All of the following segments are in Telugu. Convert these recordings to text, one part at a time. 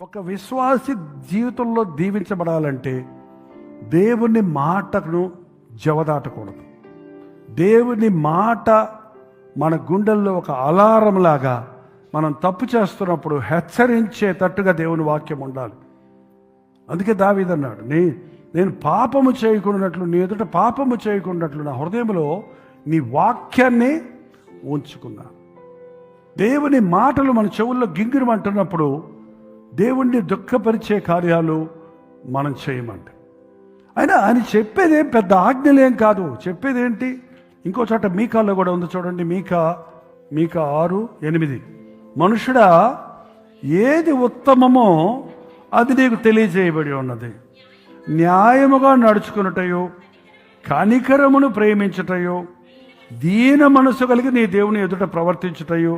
ఒక విశ్వాసి జీవితంలో దీవించబడాలంటే దేవుని మాటను జవదాటకూడదు. దేవుని మాట మన గుండెల్లో ఒక అలారం లాగా మనం తప్పు చేస్తున్నప్పుడు హెచ్చరించేటట్టుగా దేవుని వాక్యం ఉండాలి. అందుకే దావీదు అన్నాడు, నేను పాపము చేయకున్నట్లు, నీ ఎదుట పాపము చేయకున్నట్లు నా హృదయంలో నీ వాక్యాన్ని ఉంచుకున్నా. దేవుని మాటలు మన చెవుల్లో గింగిరమంటున్నప్పుడు దేవుణ్ణి దుఃఖపరిచే కార్యాలు మనం చేయమంటే ఆయన చెప్పేదేం పెద్ద ఆజ్ఞలేం కాదు. చెప్పేదేంటి? ఇంకో చోట మీకాల్లో కూడా ఉంది చూడండి, మీకా 6:8. మనుషుడా, ఏది ఉత్తమమో అది నీకు తెలియజేయబడి ఉన్నది. న్యాయముగా నడుచుకున్నటయో, కనికరమును ప్రేమించుటయో, దీన మనసు కలిగి నీ దేవుని ఎదుట ప్రవర్తించుటయో.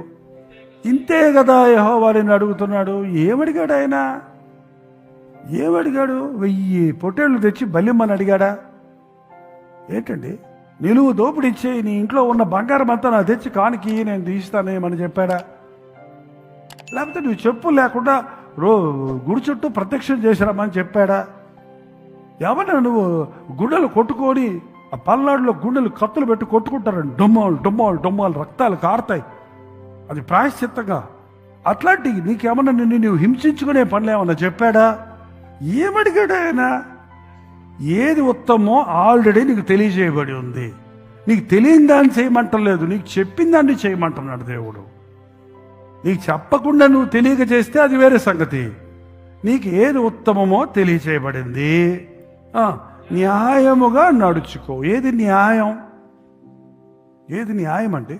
ఇంతే కదా యెహోవా నిన్ను అడుగుతున్నాడు. ఏమడిగాడు ఆయన? ఏమడిగాడు? 1000 పొట్టేళ్ళు తెచ్చి బలిమ్మని అడిగాడా? ఏంటండి, నిలువు దోపిడి ఇచ్చే, నీ ఇంట్లో ఉన్న బంగారం అంతా నాకు తెచ్చి కానికి నేను తీస్తానేమని చెప్పాడా? లేకపోతే నువ్వు చెప్పు లేకుండా గుడి చుట్టూ ప్రత్యక్షం చేసిరామని చెప్పాడా? ఏమన్నా నువ్వు గుండెలు కొట్టుకొని ఆ పల్నాడులో గుండెలు కత్తులు పెట్టి కొట్టుకుంటారండి, డొమ్మాలు రక్తాలు కారుతాయి, అది ప్రాయశ్చిత్తంగా. అట్లాంటి నీకేమన్నా నువ్వు హింసించుకునే పనులు ఏమన్నా చెప్పాడా? ఏమడిగాడు ఆయన? ఏది ఉత్తమో ఆల్రెడీ నీకు తెలియజేయబడి ఉంది. నీకు తెలియని దాన్ని చేయమంటలేదు, నీకు చెప్పిన దాన్ని చేయమంటున్నాడు దేవుడు. నీకు చెప్పకుండా నువ్వు తెలియక చేస్తే అది వేరే సంగతి. నీకు ఏది ఉత్తమమో తెలియచేయబడింది. న్యాయముగా నడుచుకో. ఏది న్యాయం? ఏది న్యాయం అంటే,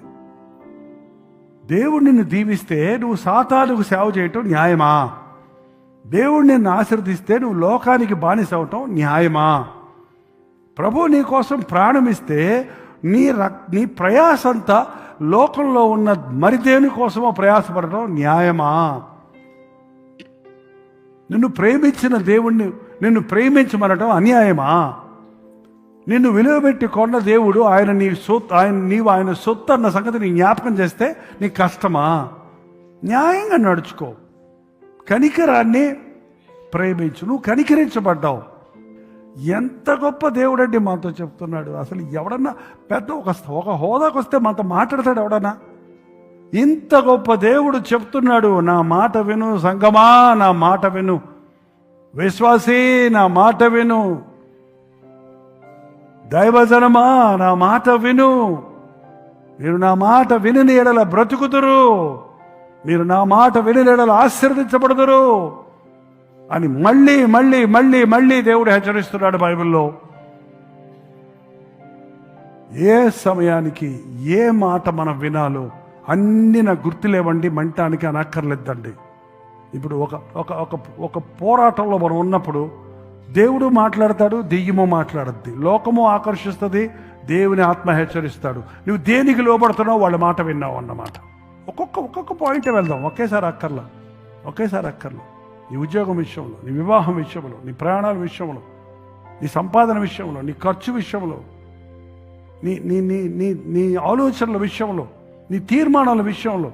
దేవుడు నిన్ను దీవిస్తే నువ్వు సాతానుకు సేవ చేయటం న్యాయమా? దేవుడు నిన్ను ఆశీర్వదిస్తే నువ్వు లోకానికి బానిస అవటం న్యాయమా? ప్రభు నీ కోసం ప్రాణం ఇస్తే నీ ప్రయాసంతా లోకంలో ఉన్న మరి దేని కోసమో ప్రయాసపడటం న్యాయమా? నిన్ను ప్రేమించిన దేవుణ్ణి నిన్ను ప్రేమించమనటం అన్యాయమా? నిన్ను విలువబెట్టి కొన్న దేవుడు నీవు ఆయన సొత్తు అన్న సంగతి నీ జ్ఞాపకం చేస్తే నీకు కష్టమా? న్యాయంగా నడుచుకో. కనికరాన్ని ప్రేమించు. నువ్వు కనికరించబడ్డావు. ఎంత గొప్ప దేవుడు అండి మనతో చెప్తున్నాడు. అసలు ఎవడన్నా పెద్ద ఒక హోదాకు వస్తే మనతో మాట్లాడతాడు ఎవడన్నా? ఇంత గొప్ప దేవుడు చెప్తున్నాడు, నా మాట విను సంగమా, నా మాట విను విశ్వాసీ, నా మాట విను దైవజనమా, నా మాట విను. మీరు నా మాట విని ఎడల బ్రతుకుదురు, మీరు నా మాట విని ఎడల ఆశీర్వదించబడుదురు అని మళ్ళీ మళ్ళీ మళ్ళీ మళ్ళీ దేవుడు హెచ్చరిస్తున్నాడు బైబిల్లో. ఏ సమయానికి ఏ మాట మనం వినాలో అన్నీ నాకు గుర్తులేవండి, మంటానికి అనక్కర్లేదండి. ఇప్పుడు ఒక పోరాటంలో మనం ఉన్నప్పుడు దేవుడు మాట్లాడతాడు, దెయ్యము మాట్లాడద్ది, లోకము ఆకర్షిస్తుంది, దేవుని ఆత్మ హెచ్చరిస్తాడు. నువ్వు దేనికి లోబడుతున్నావు? వాళ్ళ మాట విన్నావు అన్నమాట. ఒక్కొక్క పాయింట్ వెళ్దాం. ఒకేసారి అక్కర్లా. నీ ఉద్యోగం విషయంలో, నీ వివాహం విషయంలో, నీ ప్రయాణాల విషయంలో, నీ సంపాదన విషయంలో, నీ ఖర్చు విషయంలో, నీ ఆలోచనల విషయంలో, నీ తీర్మానాల విషయంలో,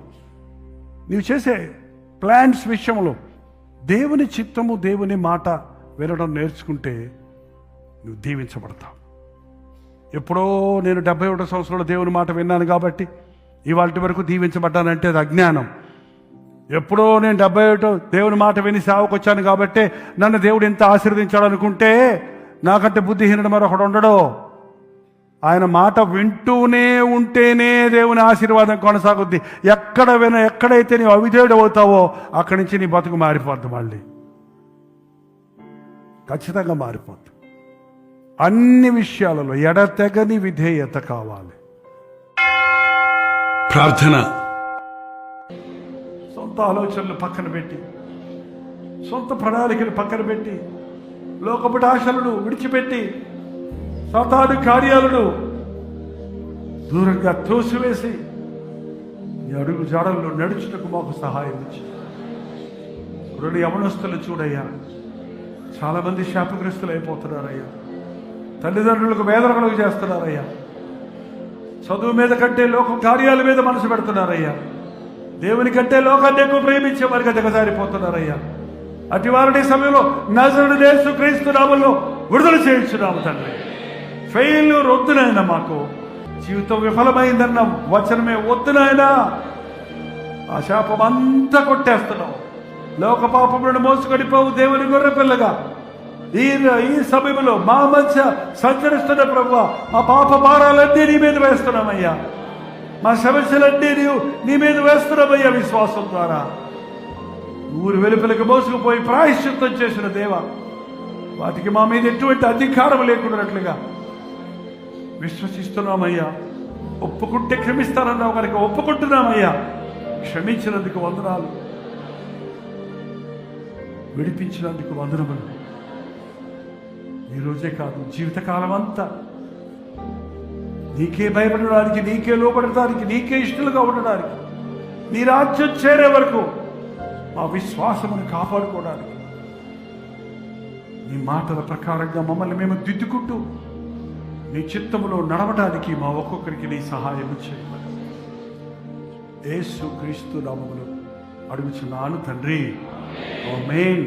నీవు చేసే ప్లాన్స్ విషయంలో దేవుని చిత్తము, దేవుని మాట వినడం నేర్చుకుంటే నువ్వు దీవించబడతావు. ఎప్పుడో నేను 71 సంవత్సరంలో దేవుని మాట విన్నాను కాబట్టి ఇవాళ వరకు దీవించబడ్డానంటే అది అజ్ఞానం. ఎప్పుడో నేను 71 దేవుని మాట విని సేవకు వచ్చాను కాబట్టి నన్ను దేవుడు ఎంత ఆశీర్వదించాడు అనుకుంటే నాకంటే బుద్ధిహీనుడు మరొకడు ఉండడు. ఆయన మాట వింటూనే ఉంటేనే దేవుని ఆశీర్వాదం కొనసాగుద్ది. ఎక్కడైతే నీవు అవిధేయుడు అవుతావో అక్కడి నుంచి నీ బతుకు మారిపోద్ది. మళ్ళీ ఖచ్చితంగా మారిపోద్ది. అన్ని విషయాలలో ఎడతెగని విధేయత కావాలి. ప్రార్థన. సొంత ఆలోచనలు పక్కన పెట్టి, సొంత ప్రణాళికలు పక్కన పెట్టి, లోకపుట ఆశలను విడిచిపెట్టి, సాతాను కార్యాలను దూరంగా త్రోసివేసి నీ అడుగు జాడల్లో నడుచుటకు మాకు సహాయం ఇచ్చి. 2 యవనస్తులు చూడయ్యా, చాలామంది శాపగ్రస్తులు అయిపోతున్నారయ్యా. తల్లిదండ్రులకు వేదనలు చేస్తున్నారయ్యా. చదువు మీద కంటే లోక కార్యాల మీద మనసు పెడుతున్నారయ్యా. దేవుని కంటే లోకాన్ని ఎక్కువ ప్రేమించే వారికి దిగజారిపోతున్నారయ్యా. అటు వారిని సమయంలో నజరుడైన యేసుక్రీస్తు నామములో విడుదల చేయించున్నాము తండ్రి. ఫెయిల్యూర్ వద్దునైనా, మాకు జీవితం విఫలమైందన్న వచనమే వద్దునైనా. ఆ శాపం అంతా కొట్టేస్తున్నాం. లోక పాపములను మోసుకొనిపోవు దేవుని గొర్రె పిల్లగా ఈ సమయంలో మా మధ్య సంచరిస్తున్న ప్రభువా, మా పాప భారాలన్నీ నీ మీద వేస్తున్నామయ్యా. మా సమస్యలన్నీ నీ మీద వేస్తున్నామయ్యా. విశ్వాసం ద్వారా ఊరు వెలుపలికి మోసుకుపోయి ప్రాయశ్చిత్తం చేసిన దేవా, వాటికి మా మీద ఎటువంటి అధికారం లేకున్నట్లుగా విశ్వసిస్తున్నామయ్యా. ఒప్పుకుంటే క్షమిస్తానన్నావు కనుక ఒప్పుకుంటున్నామయ్యా. క్షమించినందుకు వందనాలు, విడిపించినందుకు వందనములు. ఈరోజే కాదు, జీవితకాలం అంతా నీకే భయపడడానికి, నీకే లోపడటానికి, నీకే ఇష్టలుగా ఉండడానికి, నీ రాజ్యం చేరే వరకు మా విశ్వాసమును కాపాడుకోవడానికి, నీ మాటల ప్రకారంగా మమ్మల్ని మేము దిద్దుకుంటూ నీ చిత్తములో నడవడానికి మా ఒక్కొక్కరికి నీ సహాయం చేయమని యేసుక్రీస్తు నామములో అడుగుచున్నాను తండ్రి. ఆమేన్.